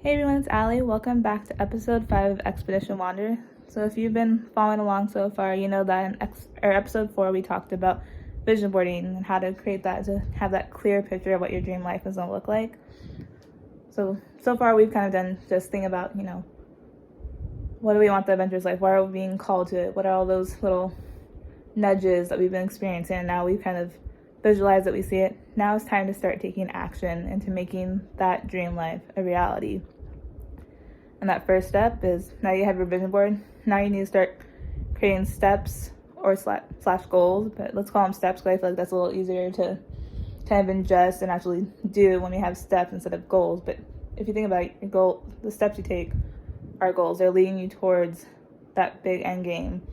Hey everyone, it's Allie. Welcome back to episode 5 of Expedition Wander. So if you've been following along so far, you know that in episode 4 we talked about vision boarding and how to create that to have that clear picture of what your dream life is going to look like. So far we've kind of done just think about, what do we want the adventurous life? Why are we being called to it? What are all those little nudges that we've been experiencing? And now we've kind of visualized that we see it. Now it's time to start taking action into making that dream life a reality. And that first step is, now you have your vision board, now you need to start creating steps or slash goals, but let's call them steps because I feel like that's a little easier to kind of ingest and actually do when we have steps instead of goals. But if you think about your goal, the steps you take are goals. They're leading you towards that big end game.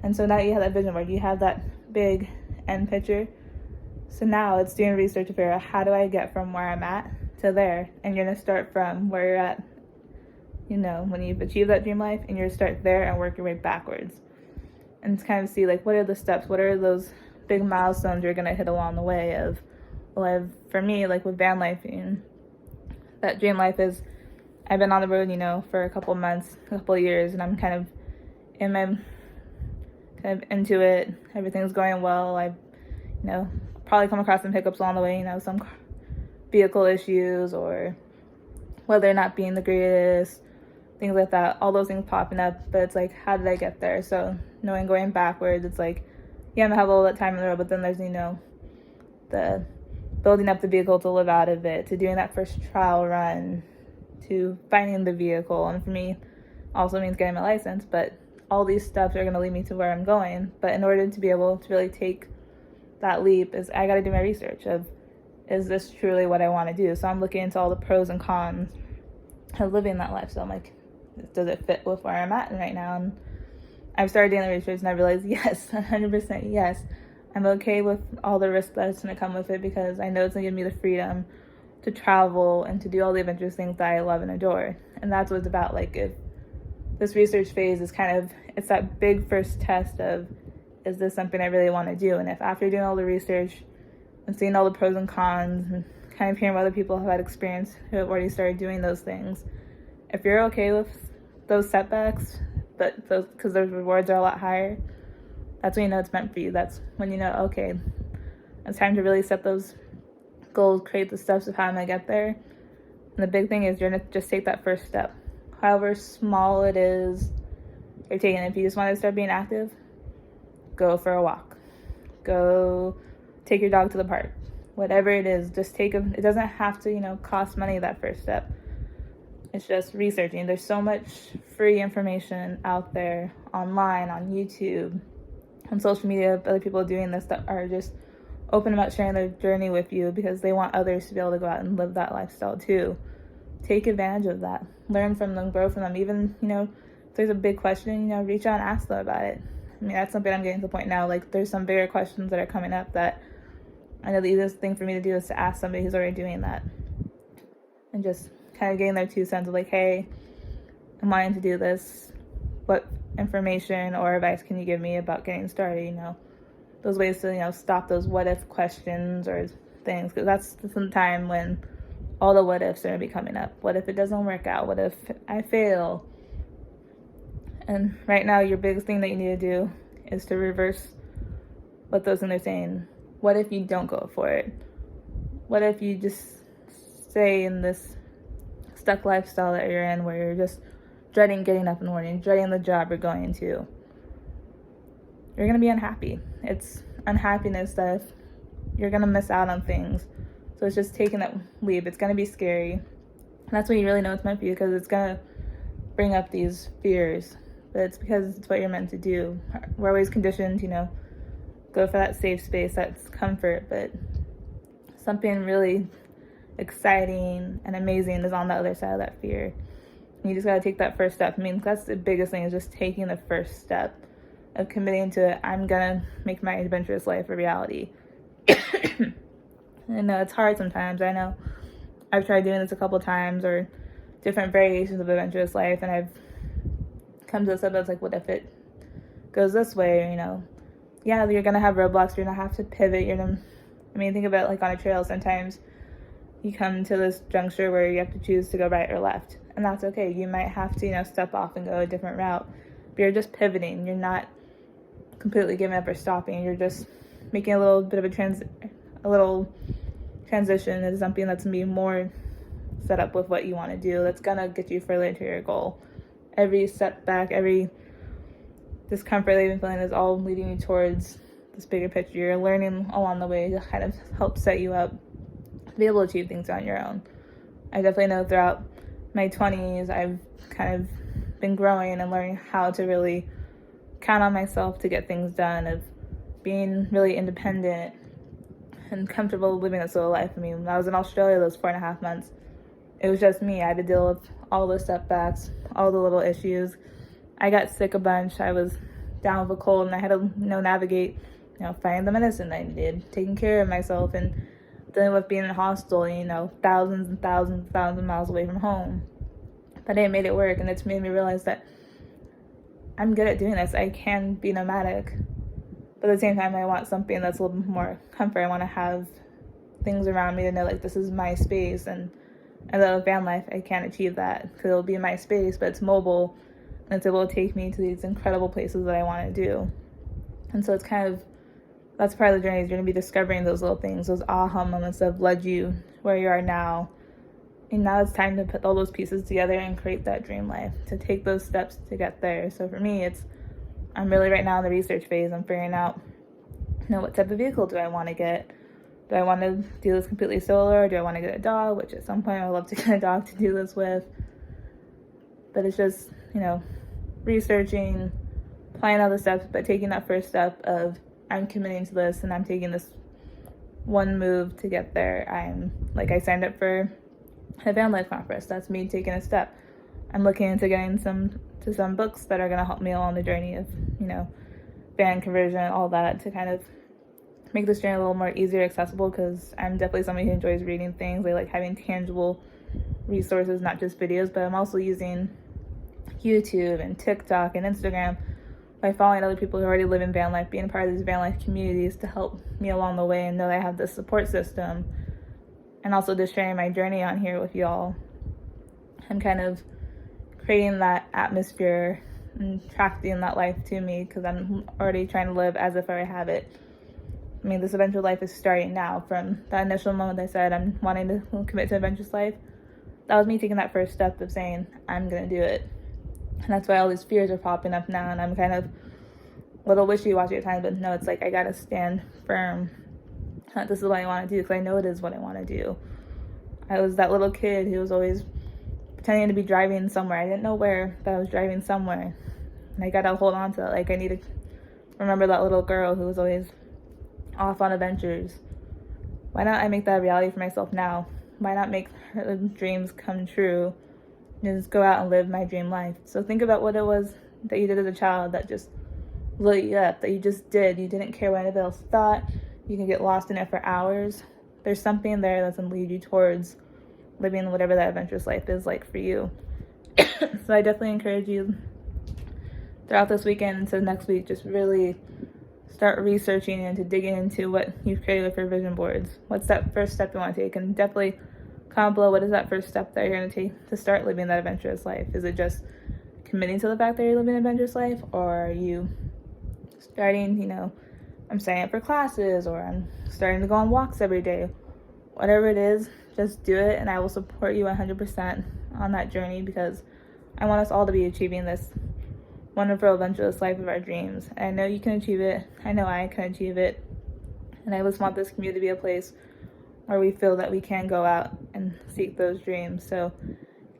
And so now you have that vision board, you have that big end picture. So now it's doing research to figure out, how do I get from where I'm at to there? And you're going to start from where you're at, when you've achieved that dream life, and you're going to start there and work your way backwards. And to kind of see, what are the steps? What are those big milestones you're going to hit along the way of, for me, with van life, that dream life is, I've been on the road, for a couple months, a couple of years, and I'm kind of into it. Everything's going well. I've, probably come across some hiccups along the way, some vehicle issues or weather not being the greatest, things like that, all those things popping up. But it's how did I get there? So knowing going backwards, it's I'm gonna have all that time in the road, but then there's, the building up the vehicle to live out of it, to doing that first trial run, to finding the vehicle. And for me, also means getting my license, but all these steps are gonna lead me to where I'm going. But in order to be able to really take that leap, is I gotta do my research of, is this truly what I want to do? So I'm looking into all the pros and cons of living that life. So I'm does it fit with where I'm at right now? And I've started doing the research, and I realized, yes, 100% yes. I'm okay with all the risk that's going to come with it, because I know it's going to give me the freedom to travel and to do all the adventurous things that I love and adore. And that's what it's about. If this research phase is it's that big first test of, is this something I really want to do? And if after doing all the research and seeing all the pros and cons and kind of hearing what other people have had experience who have already started doing those things, if you're okay with those setbacks, but because those rewards are a lot higher, that's when you know it's meant for you. That's when you know, okay, it's time to really set those goals, create the steps of how I'm going to get there. And the big thing is, you're going to just take that first step. However small it is, you're taking it. If you just want to start being active, go for a walk. Go take your dog to the park. Whatever it is, just it doesn't have to, cost money, that first step. It's just researching. There's so much free information out there online, on YouTube, on social media, of other people doing this that are just open about sharing their journey with you, because they want others to be able to go out and live that lifestyle too. Take advantage of that. Learn from them, grow from them. Even, if there's a big question, reach out and ask them about it. That's something I'm getting to the point now. There's some bigger questions that are coming up that I know the easiest thing for me to do is to ask somebody who's already doing that. And just kind of getting their 2 cents of hey, I'm wanting to do this. What information or advice can you give me about getting started? Those ways to, stop those what if questions or things. Because that's some time when all the what ifs are going to be coming up. What if it doesn't work out? What if I fail? And right now, your biggest thing that you need to do is to reverse what those things are saying. What if you don't go for it? What if you just stay in this stuck lifestyle that you're in, where you're just dreading getting up in the morning, dreading the job you're going to? You're going to be unhappy. It's unhappiness that you're going to miss out on things. So it's just taking that leap. It's going to be scary. And that's when you really know it's meant for you, because it's going to bring up these fears. But it's because it's what you're meant to do. We're always conditioned, go for that safe space, that's comfort. But something really exciting and amazing is on the other side of that fear. And you just got to take that first step. That's the biggest thing, is just taking the first step of committing to, I'm going to make my adventurous life a reality. I know it's hard sometimes. I know I've tried doing this a couple times, or different variations of adventurous life, and I've come to a step that's what if it goes this way? You're going to have roadblocks. You're going to have to pivot. Think about on a trail, sometimes you come to this juncture where you have to choose to go right or left. And that's okay. You might have to, step off and go a different route. But you're just pivoting. You're not completely giving up or stopping. You're just making a little bit of a little transition into something that's gonna be more set up with what you want to do. That's gonna get you further to your goal. Every setback, every discomfort that you've been feeling is all leading you towards this bigger picture. You're learning along the way to kind of help set you up to be able to achieve things on your own. I definitely know throughout my 20s, I've kind of been growing and learning how to really count on myself to get things done, of being really independent and comfortable living a solo life. I mean, when I was in Australia those 4.5 months, it was just me. I had to deal with all the setbacks, all the little issues. I got sick a bunch. I was down with a cold, and I had to, navigate, finding the medicine I needed, taking care of myself, and dealing with being in a hostel, thousands and thousands and thousands of miles away from home. But I made it work, and it's made me realize that I'm good at doing this. I can be nomadic. But at the same time, I want something that's a little bit more comfort. I want to have things around me to know, like, this is my space. And with van life, I can't achieve that because it'll be my space, but it's mobile. And it's able to take me to these incredible places that I want to do. And so it's that's part of the journey. You're going to be discovering those little things, those aha moments that have led you where you are now. And now it's time to put all those pieces together and create that dream life, to take those steps to get there. So for me, I'm really right now in the research phase. I'm figuring out, what type of vehicle do I want to get? Do I want to do this completely solo, or do I want to get a dog? Which at some point I would love to get a dog to do this with. But it's just, researching, planning all the steps, but taking that first step of, I'm committing to this and I'm taking this one move to get there. I signed up for a van life conference. That's me taking a step. I'm looking into getting some books that are going to help me along the journey of, van conversion, all that, to kind of make this journey a little more easier accessible, because I'm definitely somebody who enjoys reading things. I like having tangible resources, not just videos, but I'm also using YouTube and TikTok and Instagram by following other people who already live in van life, being a part of these van life communities to help me along the way and know that I have this support system, and also just sharing my journey on here with y'all and kind of creating that atmosphere and attracting that life to me, because I'm already trying to live as if I have it. I mean, this adventure life is starting now. From that initial moment I said I'm wanting to commit to adventurous life, that was me taking that first step of saying I'm going to do it. And that's why all these fears are popping up now, and I'm kind of a little wishy-washy at times, but no, it's like I got to stand firm. This is what I want to do, because I know it is what I want to do. I was that little kid who was always pretending to be driving somewhere. I didn't know where, but I was driving somewhere. And I got to hold on to it. Like, I need to remember that little girl who was always off on adventures. Why not I make that a reality for myself now? Why not make her dreams come true? Just go out and live my dream life. So think about what it was that you did as a child that just lit you up, that you just did. You didn't care what anybody else thought. You can get lost in it for hours. There's something there that's going to lead you towards living whatever that adventurous life is like for you. So I definitely encourage you throughout this weekend into next week, just really start researching and to digging into what you've created with your vision boards. What's that first step you want to take? And definitely comment below, what is that first step that you're going to take to start living that adventurous life? Is it just committing to the fact that you're living an adventurous life? Or are you starting, I'm signing up for classes, or I'm starting to go on walks every day? Whatever it is, just do it, and I will support you 100% on that journey, because I want us all to be achieving this wonderful adventurous life of our dreams. And I know you can achieve it. I know I can achieve it. And I just want this community to be a place where we feel that we can go out and seek those dreams. So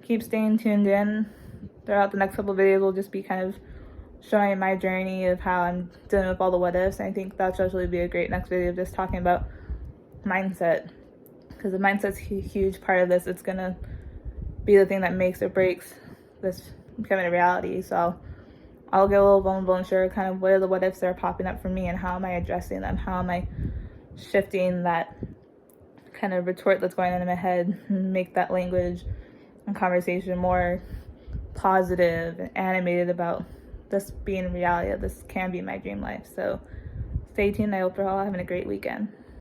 keep staying tuned in. Throughout the next couple of videos, we'll just be kind of showing my journey of how I'm dealing with all the what ifs. And I think that'll actually be a great next video, just talking about mindset, because the mindset's a huge part of this. It's gonna be the thing that makes or breaks this becoming a reality. So I'll get a little vulnerable and share kind of what are the what ifs that are popping up for me, and how am I addressing them? How am I shifting that kind of retort that's going on in my head and make that language and conversation more positive and animated about this being reality, that this can be my dream life. So stay tuned. I hope you're all having a great weekend.